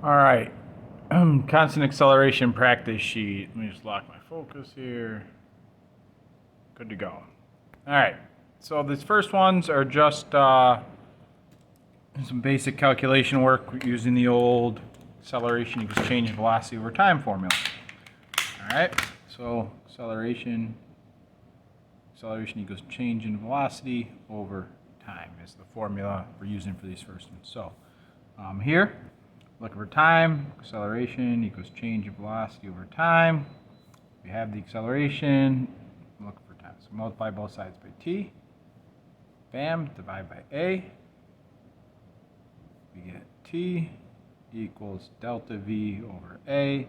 All right, constant acceleration practice sheet. Let me just lock my focus here. Good to go. All right, so these first ones are just some basic calculation work using the old acceleration equals change in velocity over time formula. All right, so acceleration equals change in velocity over time is the formula we're using for these first ones. So here, looking for time, acceleration equals change in velocity over time. We have the acceleration, looking for time. So multiply both sides by t. Bam, divide by a. We get t equals delta v over a.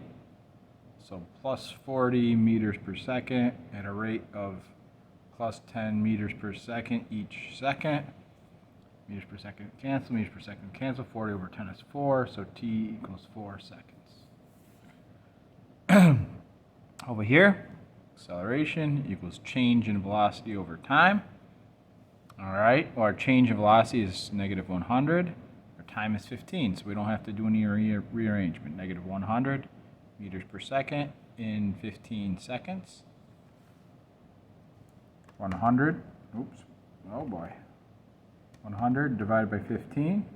So plus 40 meters per second at a rate of plus 10 meters per second each second. Meters per second cancel, 40 over 10 is 4, so t equals 4 seconds. Over here, acceleration equals change in velocity over time. All right, well, our change in velocity is negative 100. Our time is 15, so we don't have to do any rearrangement. Negative 100 meters per second in 15 seconds. 100, oops, oh boy. 100 divided by 15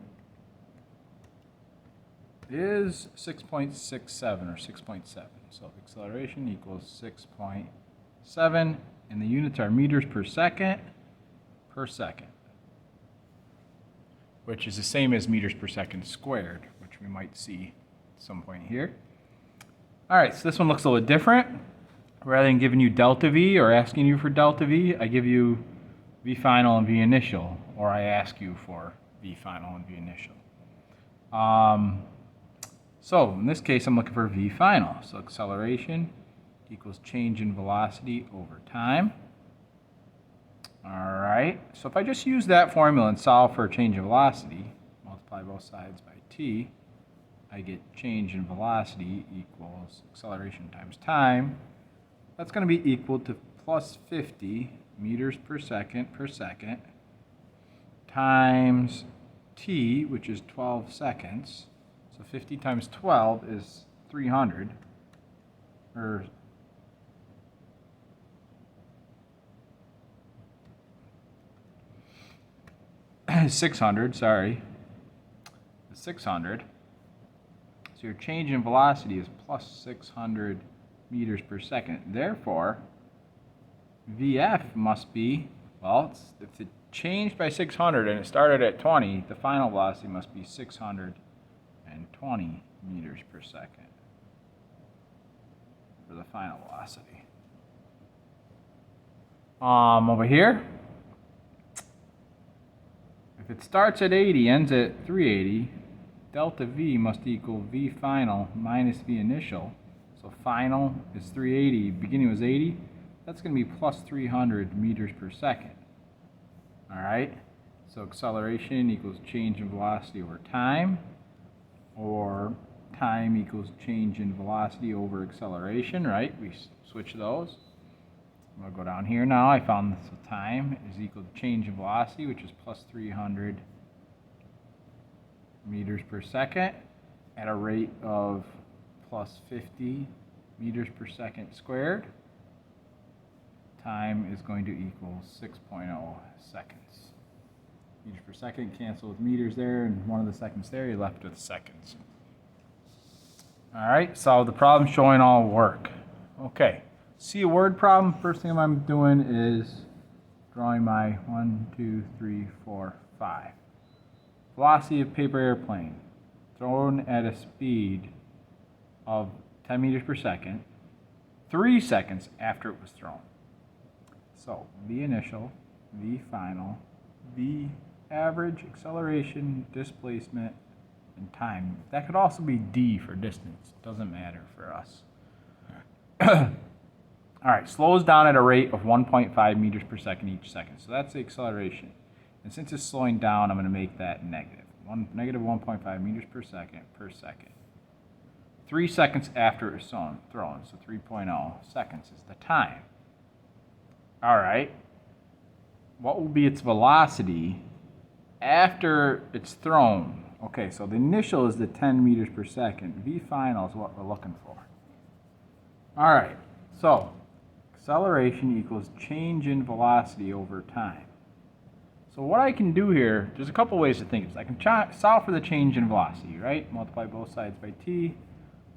is 6.67 or 6.7. So acceleration equals 6.7, and the units are meters per second, which is the same as meters per second squared, which we might see at some point here. All right, so this one looks a little different. Rather than giving you delta V or asking you for delta V, I give you V final and V initial, or I ask you for V final and V initial. So in this case, I'm looking for V final. So acceleration equals change in velocity over time. All right, so if I just use that formula and solve for a change in velocity, multiply both sides by t, I get change in velocity equals acceleration times time. That's going to be equal to plus 50 meters per second times t, which is 12 seconds. So 50 times 12 is 300, or $600, sorry. 600. So your change in velocity is plus 600 meters per second. Therefore, VF must be, well, if it changed by 600 and it started at 20, the final velocity must be 620 meters per second for the final velocity. Over here, if it starts at 80, ends at 380, delta V must equal V final minus V initial. So final is 380, beginning was 80. That's going to be plus 300 meters per second. All right, so acceleration equals change in velocity over time, or time equals change in velocity over acceleration, right? We switch those. I'm going to go down here now. I found this time is equal to change in velocity, which is plus 300 meters per second at a rate of plus 50 meters per second squared. Time is going to equal 6.0 seconds. Meters per second, cancel with meters there, and one of the seconds there, you're left with seconds. All right, solve the problem showing all work. Okay, see a word problem. First thing I'm doing is drawing my 1, 2, 3, 4, 5. Velocity of paper airplane thrown at a speed of 10 meters per second, 3 seconds after it was thrown. So V initial, V final, V average, acceleration, displacement, and time. That could also be D for distance. Doesn't matter for us. All right, slows down at a rate of 1.5 meters per second each second. So that's the acceleration. And since it's slowing down, I'm going to make that negative. Negative 1.5 meters per second. 3 seconds after it was thrown, so 3.0 seconds is the time. All right, what will be its velocity after it's thrown Okay, so the initial is the 10 meters per second. V final is what we're looking for. All right, so acceleration equals change in velocity over time. So what I can do here, there's a couple ways to think of this. I can solve for the change in velocity, right? Multiply both sides by t.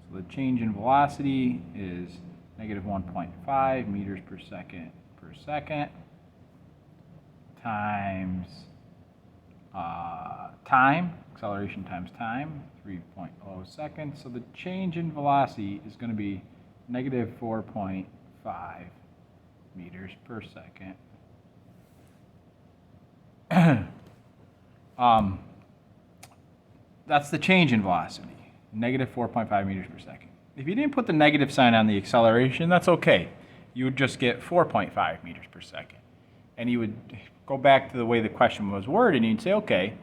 So the change in velocity is negative 1.5 meters per second times time, acceleration times time, 3.0 seconds. So the change in velocity is going to be negative 4.5 meters per second. That's the change in velocity, negative 4.5 meters per second. If you didn't put the negative sign on the acceleration, that's okay. You would just get 4.5 meters per second. And you would go back to the way the question was worded, and you'd say, okay,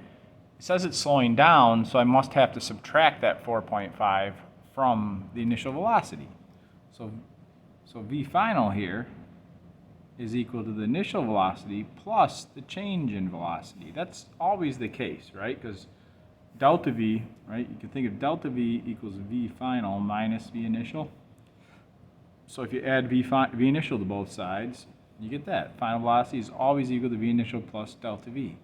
it says it's slowing down, so I must have to subtract that 4.5 from the initial velocity. So V final here is equal to the initial velocity plus the change in velocity. That's always the case, right? Because delta V, right, you can think of delta V equals V final minus V initial. So if you add V initial to both sides, you get that. Final velocity is always equal to V initial plus delta V.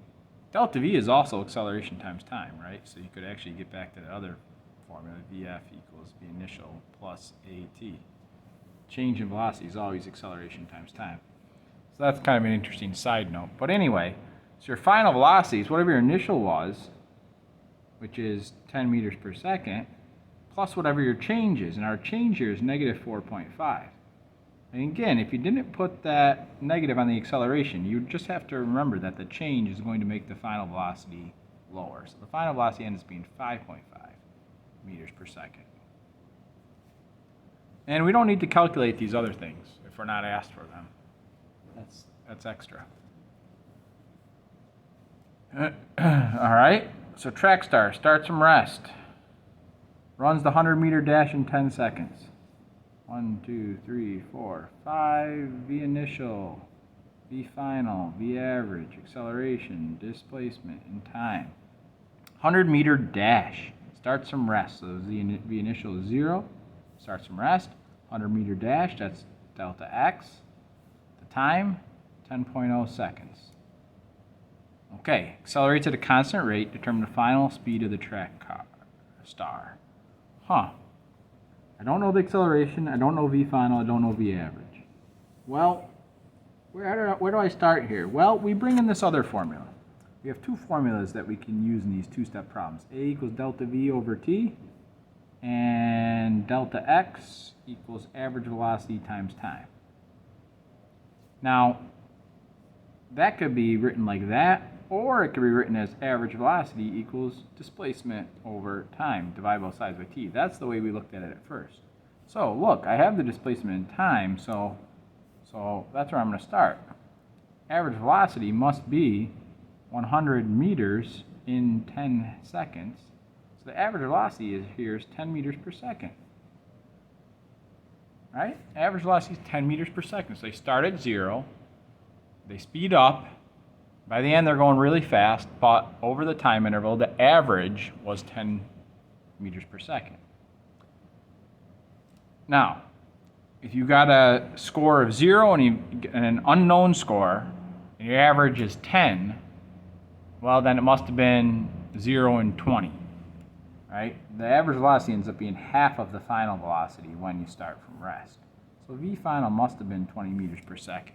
Delta V is also acceleration times time, right? So you could actually get back to the other formula, Vf equals V initial plus AT. Change in velocity is always acceleration times time. So that's kind of an interesting side note. But anyway, so your final velocity is whatever your initial was, which is 10 meters per second, plus whatever your change is. And our change here is negative 4.5. And again, if you didn't put that negative on the acceleration, you just have to remember that the change is going to make the final velocity lower. So the final velocity ends up being 5.5 meters per second. And we don't need to calculate these other things if we're not asked for them. That's extra. All right, so track star starts from rest. Runs the 100-meter dash in 10 seconds. 1, 2, 3, 4, 5, V initial, V final, V average, acceleration, displacement, and time. 100-meter dash starts from rest. So V initial is 0, starts from rest. 100-meter dash, that's delta x. The time, 10.0 seconds. Okay, accelerates at a constant rate, determine the final speed of the track star. I don't know the acceleration, I don't know V final, I don't know V average. Well, where do I start here? Well, we bring in this other formula. We have two formulas that we can use in these two-step problems. A equals delta V over t, and delta x equals average velocity times time. Now, that could be written like that, or it could be written as average velocity equals displacement over time, divide both sides by t. That's the way we looked at it at first. So look, I have the displacement in time, so that's where I'm going to start. Average velocity must be 100 meters in 10 seconds. So the average velocity here is 10 meters per second. Right? Average velocity is 10 meters per second. So they start at 0, they speed up. By the end, they're going really fast, but over the time interval, the average was 10 meters per second. Now, if you got a score of 0 and an unknown score, and your average is 10, well, then it must have been 0 and 20, right? The average velocity ends up being half of the final velocity when you start from rest. So V final must have been 20 meters per second.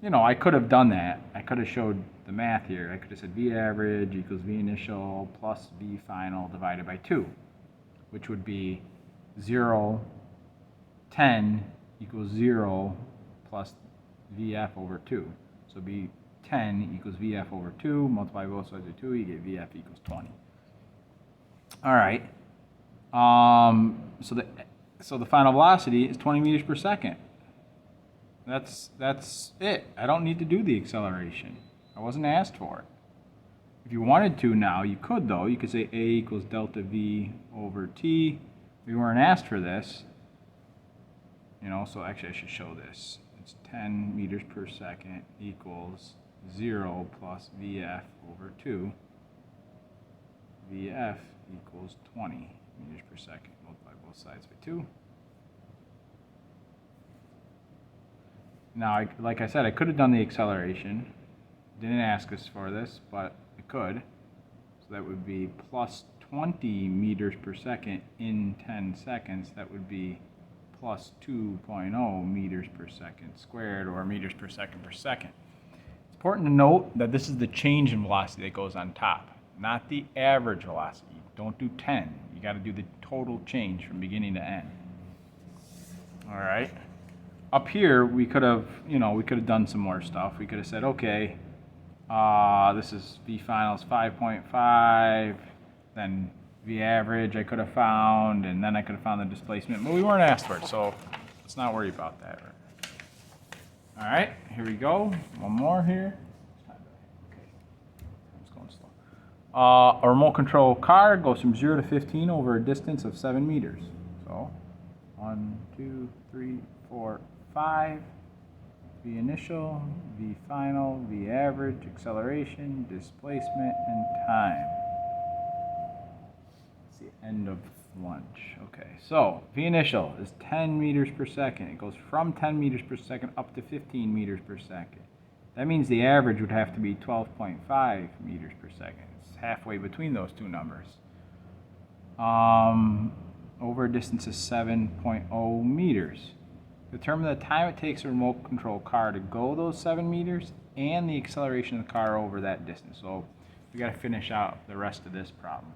You know, I could have done that. I could have showed the math here. I could have said V average equals V initial plus V final divided by 2, which would be 0, 10 equals 0 plus VF over 2. So be 10 equals VF over 2, multiply both sides by 2, you get VF equals 20. All right. So the final velocity is 20 meters per second. That's it. I don't need to do the acceleration. I wasn't asked for it. If you wanted to now, you could though. You could say A equals delta V over T. We weren't asked for this. You know, so actually I should show this. It's 10 meters per second equals 0 plus VF over 2. Vf equals 20 meters per second. Multiply both sides by 2. Now, like I said, I could have done the acceleration. Didn't ask us for this, but it could. So that would be plus 20 meters per second in 10 seconds. That would be plus 2.0 meters per second squared, or meters per second. It's important to note that this is the change in velocity that goes on top, not the average velocity. Don't do 10. You got to do the total change from beginning to end. All right. Up here, we could have done some more stuff. We could have said, okay, this is V final is 5.5, then V average I could have found, and then I could have found the displacement, but we weren't asked for it, so let's not worry about that. All right, here we go. One more here. Okay, time's going slow. A remote control car goes from 0 to 15 over a distance of 7 meters. So 1, 2, 3, 4, 5. V initial, V final, V average, acceleration, displacement, and time. It's the end of lunch. Okay, so V initial is 10 meters per second. It goes from 10 meters per second up to 15 meters per second. That means the average would have to be 12.5 meters per second. It's halfway between those two numbers. Over a distance of 7.0 meters. Determine the time it takes a remote control car to go those 7 meters and the acceleration of the car over that distance. So we got to finish out the rest of this problem.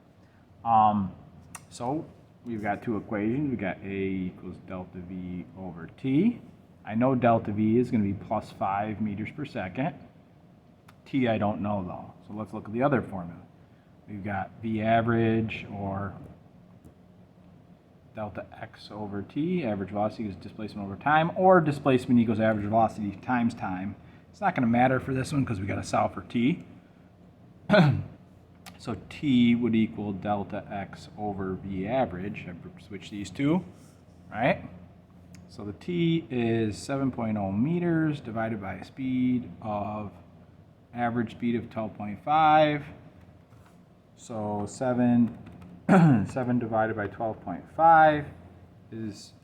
So we've got two equations. We got A equals delta V over T. I know delta V is going to be plus 5 meters per second. T I don't know though. So let's look at the other formula. We've got V average, or delta x over t, average velocity is displacement over time, or displacement equals average velocity times time. It's not going to matter for this one because we got to solve for t. So t would equal delta x over v average. I switch these two, right? So the t is 7.0 meters divided by a speed of, average speed of 12.5. So 7 divided by 12.5 is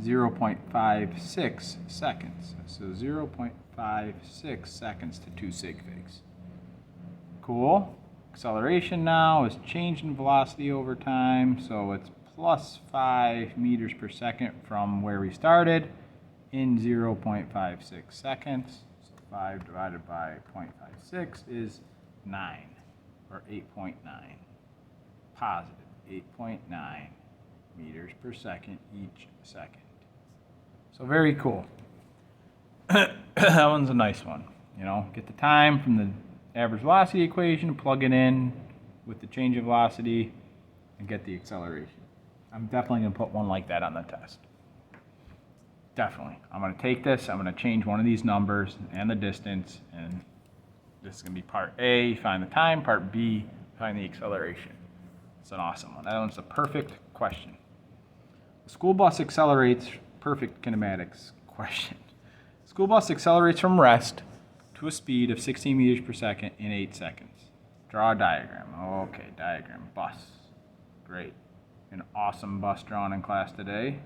0.56 seconds. So 0.56 seconds to 2 sig figs. Cool. Acceleration now is change in velocity over time, so it's plus 5 meters per second from where we started in 0.56 seconds. So 5 divided by 0.56 is 9. Or 8.9, positive 8.9 meters per second each second. So very cool. That one's a nice one. You know, get the time from the average velocity equation, plug it in with the change of velocity, and get the acceleration. I'm definitely going to put one like that on the test. Definitely. I'm going to take this, I'm going to change one of these numbers and the distance, and this is going to be part A, find the time, part B, find the acceleration. It's an awesome one. That one's a perfect question. The school bus accelerates, perfect kinematics question. School bus accelerates from rest to a speed of 16 meters per second in 8 seconds. Draw a diagram. Okay, diagram, bus. Great. An awesome bus drawn in class today.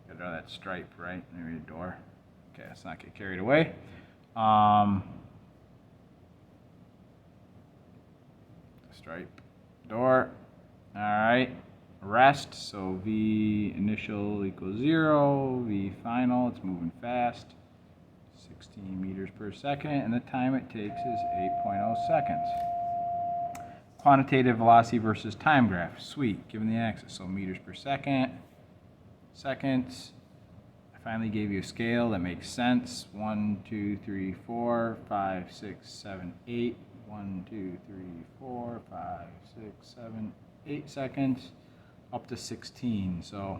Gotta draw that stripe, right? Maybe a door. Okay, let's not get carried away. Stripe, door. All right, rest. So V initial equals 0. V final, it's moving fast. 16 meters per second, and the time it takes is 8.0 seconds. Quantitative velocity versus time graph. Sweet, given the axis. So meters per second, seconds. I finally gave you a scale that makes sense. 1, 2, 3, 4, 5, 6, 7, 8. 1, 2, 3, 4, 5, 6, 7, 8 seconds, up to 16. So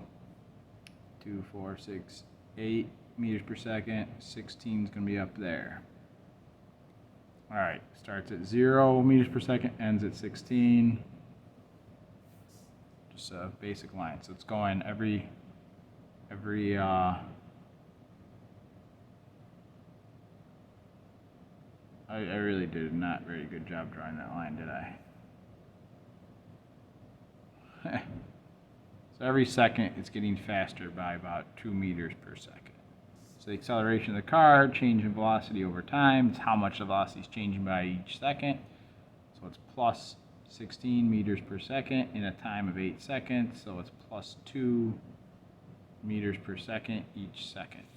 2, 4, 6, 8 meters per second. 16 is going to be up there. All right, starts at 0 meters per second, ends at 16. Just a basic line. So it's going every I really did not very good job drawing that line, did I? So every second it's getting faster by about 2 meters per second. So the acceleration of the car, change in velocity over time, it's how much the velocity is changing by each second. So it's plus 16 meters per second in a time of 8 seconds. So it's plus 2 meters per second each second.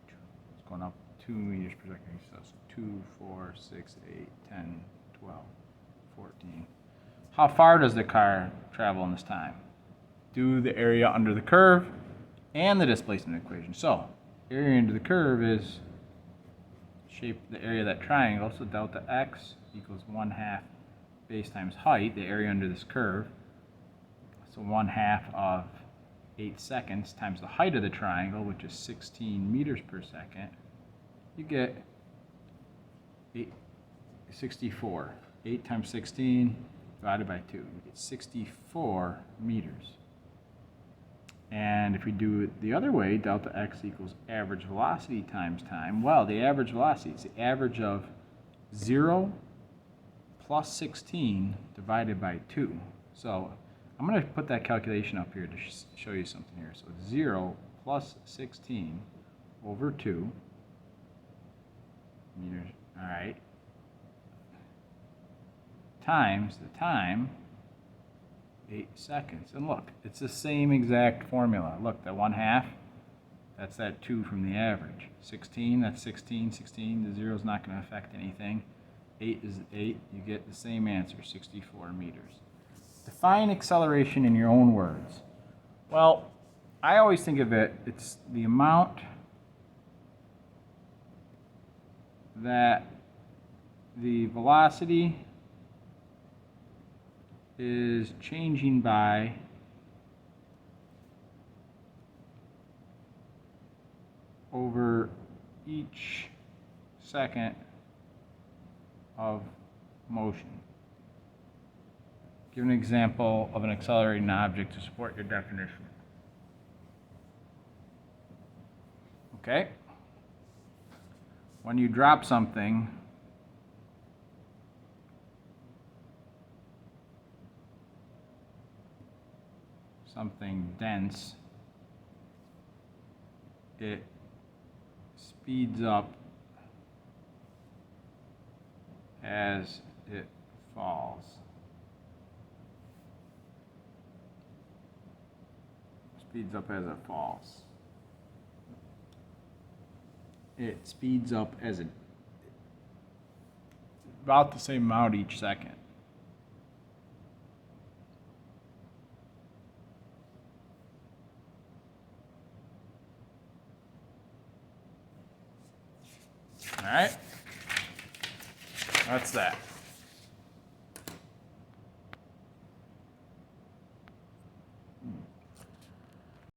It's going up 2 meters per second. So it's 2, 4, 6, 8, 10, 12, 14. How far does the car travel in this time? Do the area under the curve and the displacement equation. So area under the curve is shape the area of that triangle. So delta x equals 1/2 base times height, the area under this curve. So 1/2 of 8 seconds times the height of the triangle, which is 16 meters per second. You get 64. 8 times 16 divided by 2. You get 64 meters. And if we do it the other way, delta x equals average velocity times time. Well, the average velocity is the average of 0 plus 16 divided by 2. So I'm going to put that calculation up here to show you something here. So 0 plus 16 over 2 meters, all right, times the time, 8 seconds. And look, it's the same exact formula. Look, that 1/2, that's that 2 from the average. 16, that's 16, 16. The 0 is not going to affect anything. 8 is 8. You get the same answer, 64 meters. Define acceleration in your own words. Well, I always think of it, it's the amount that the velocity is changing by over each second of motion. Give an example of an accelerating object to support your definition. Okay? When you drop something, dense, it speeds up as it falls. Speeds up as it falls. It speeds up as it about the same amount each second. All right, that's that.